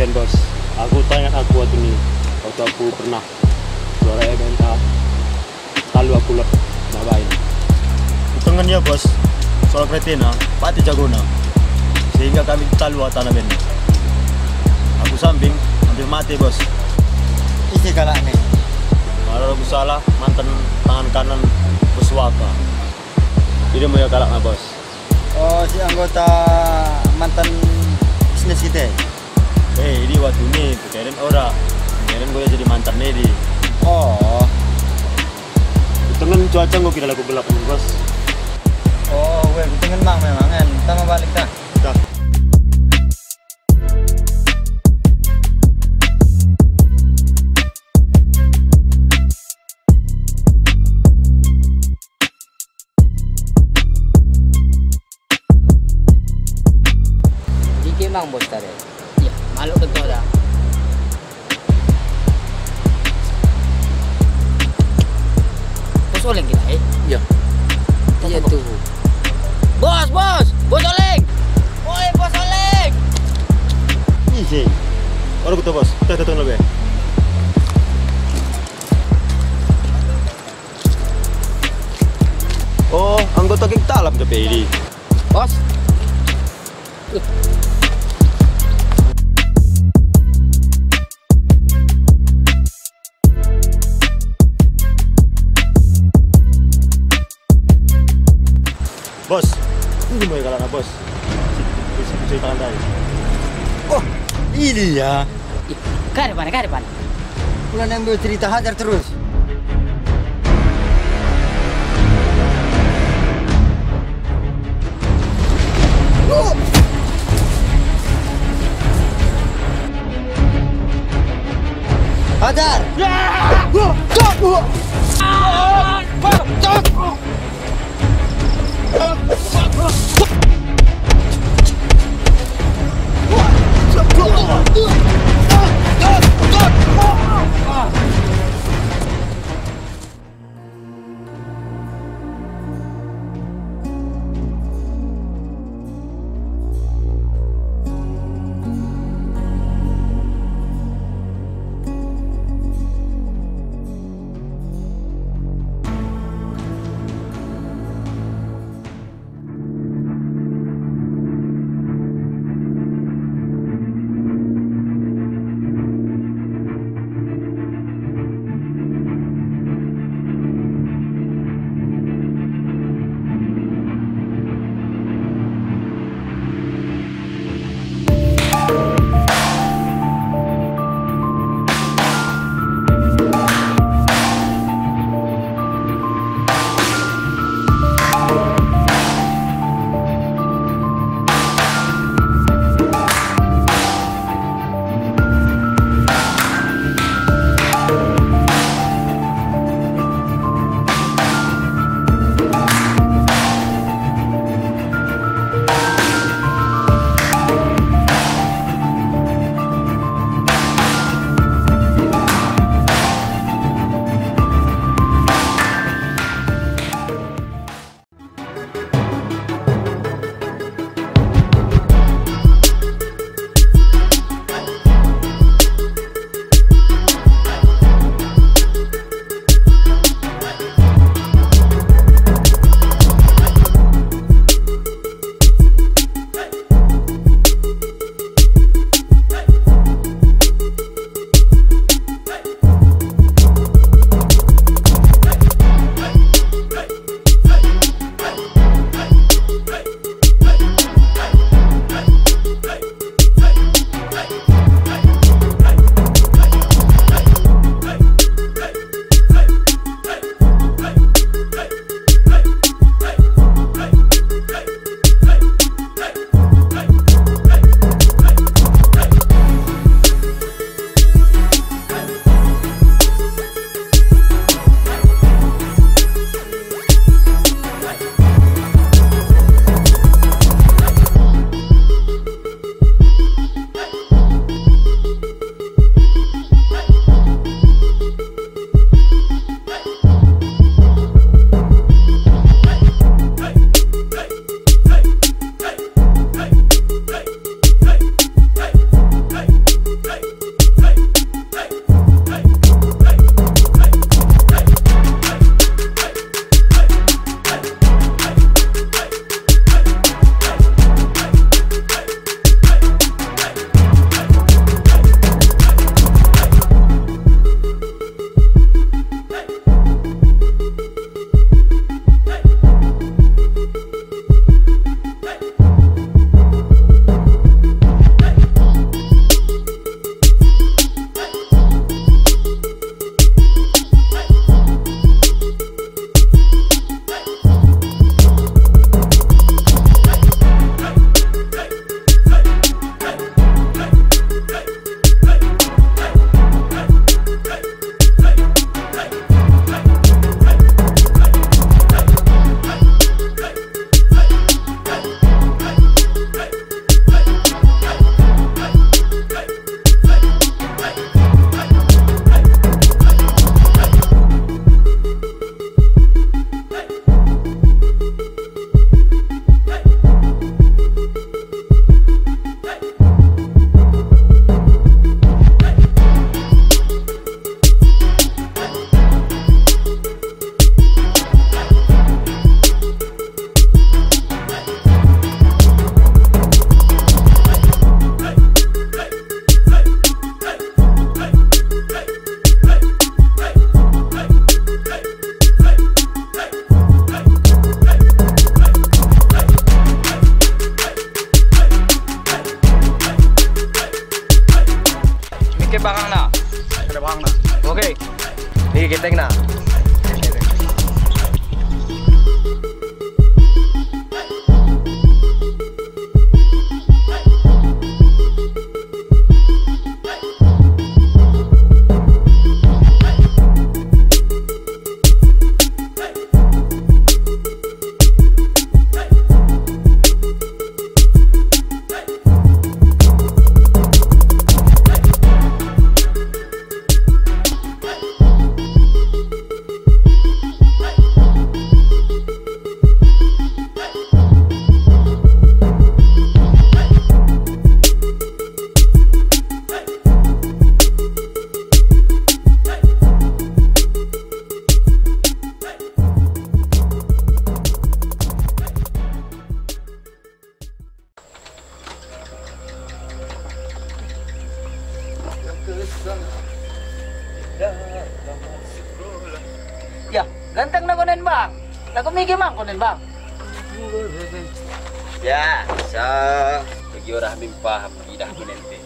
bagian bos. Aku tanya aku waktu ini, waktu aku pernah juara MNA, lalu aku ngapain? Hitungan ya bos, soal kretina, pati jagona, sehingga kami talu tanah ini. Aku samping, hampir mati bos. Isi galak nih. Kalau aku salah, mantan tangan kanan Puswaka. Jadi mau ya galak nggak bos? Oh, si anggota mantan bisnis kita. Ini waktu ini, keren ora. Keren gue jadi mantan nih di. Oh. Itu kan cuaca gue kira lagu gelap nih bos. Oh, gue pengen mang memang kan. Kita mau balik dah. Dah. Jika mang bos tadi. Ya, malu betul dah. Bos oleng kita Iya. Iya tuh. Bos oleng. Oi, bos oleng. Ih, orang kita bos, kita datang lebih. Oh, anggota geng talam ke PD. Bos. Bos, ini mau ya bos. Si tangan tadi. Oh, ini ya. Kare pan. Ulan ambil cerita hajar terus. Hajar! belakang na. Ke belakang na. Okey. Ni kita na. Ya, ganteng na kunin bang. Nagumigi man kunin bang. Ya, sa bagi orang amin paham tidak menente.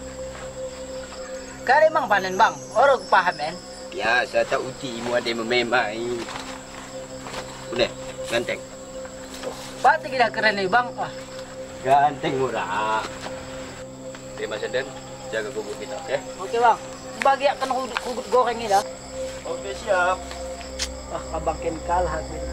Kari mang panen bang. Orang paham en. Ya, saya tak uji mu ada mememai. Boleh, ganteng. Pati kita keren ni bang. Ah, Ganteng murah. Terima kasih, jaga kubur kita, okey? okey bang. Bagi akan kugut goreng ni dah. Okey, siap. Ah, abang ken kalah habis.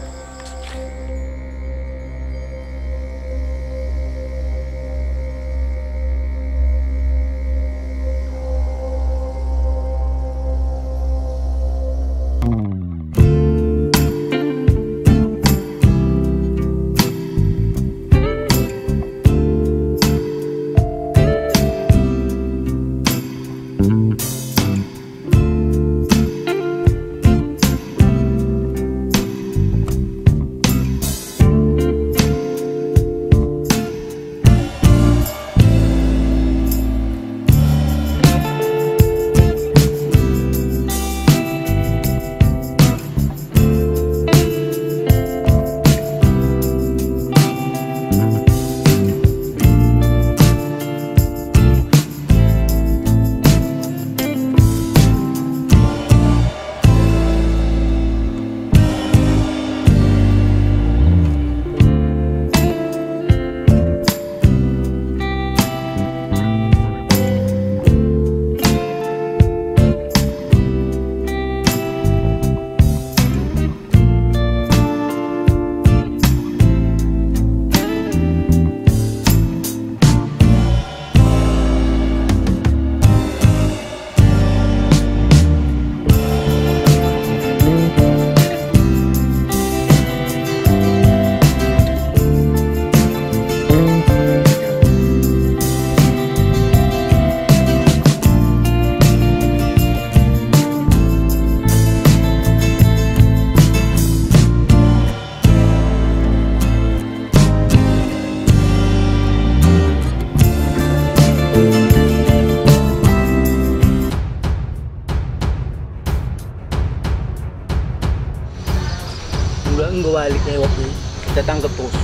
Gue balik nih waktu kita tangkap terus.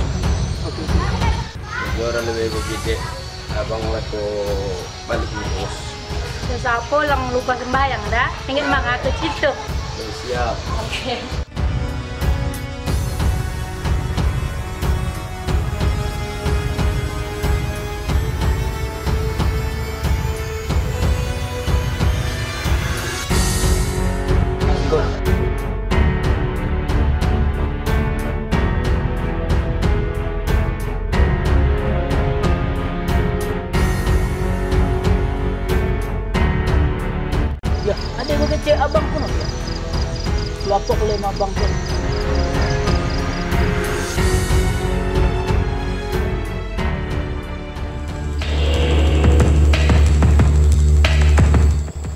Orang lebih begitu. Abang waktu balik ni bos. Siapa lang lupa sembahyang dah? Ingin makan ke situ. Siap. Okey. Ya, ada gua kecil abang pun ya. Lapok oleh abang pun.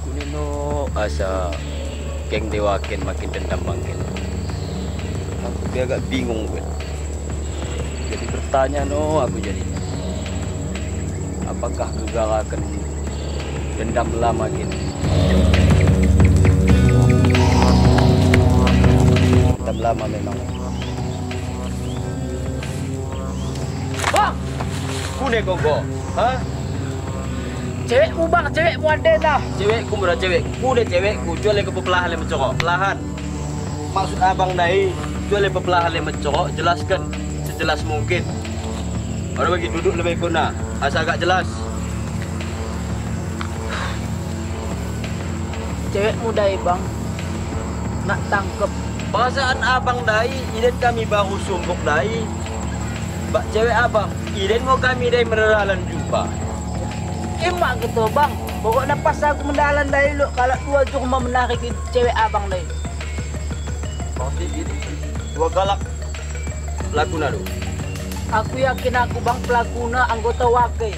Kunino asa geng dewakin makin dendam makin. Aku agak bingung gue. Jadi bertanya aku jadi. Apakah gagal akan dendam lama gini? Dendam lama memang. Bang, kune gogo, ha? Cewekmu bang, cewekmu ada dah. Cewekku murah cewekku deh cewekku. Jual ke pepelahan yang mencorok. Pelahan. Maksud abang dai, jual ke pepelahan yang mencorok. Jelaskan sejelas mungkin. Orang bagi duduk lebih guna. Asal agak jelas. Cewekmu dai bang. Nak tangkep. Perasaan abang dai, iden kami baru sumbuk dai. Bak cewek abang, iden mau kami dai meneраlan jumpa. Emak gitu bang. Pokoknya pas aku mendalan dari lu, kalau dua cuma menarik cewek abang dai. Pasti gini. Dua galak. Lakuna lu. Aku yakin aku bang pelakuna anggota wakil.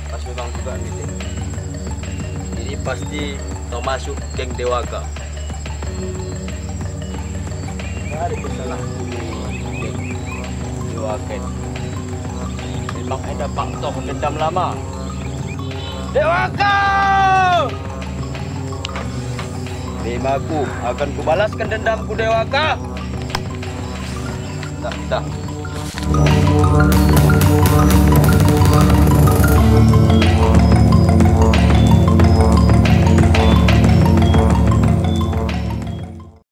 Pas memang juga gitu. Ini pasti kau masuk geng Dewaka. Tak ada kesalahan geng Dewaka. Memang ada faktor dendam lama. Dewaka! Terima aku akan kubalaskan dendamku Dewaka. Dah.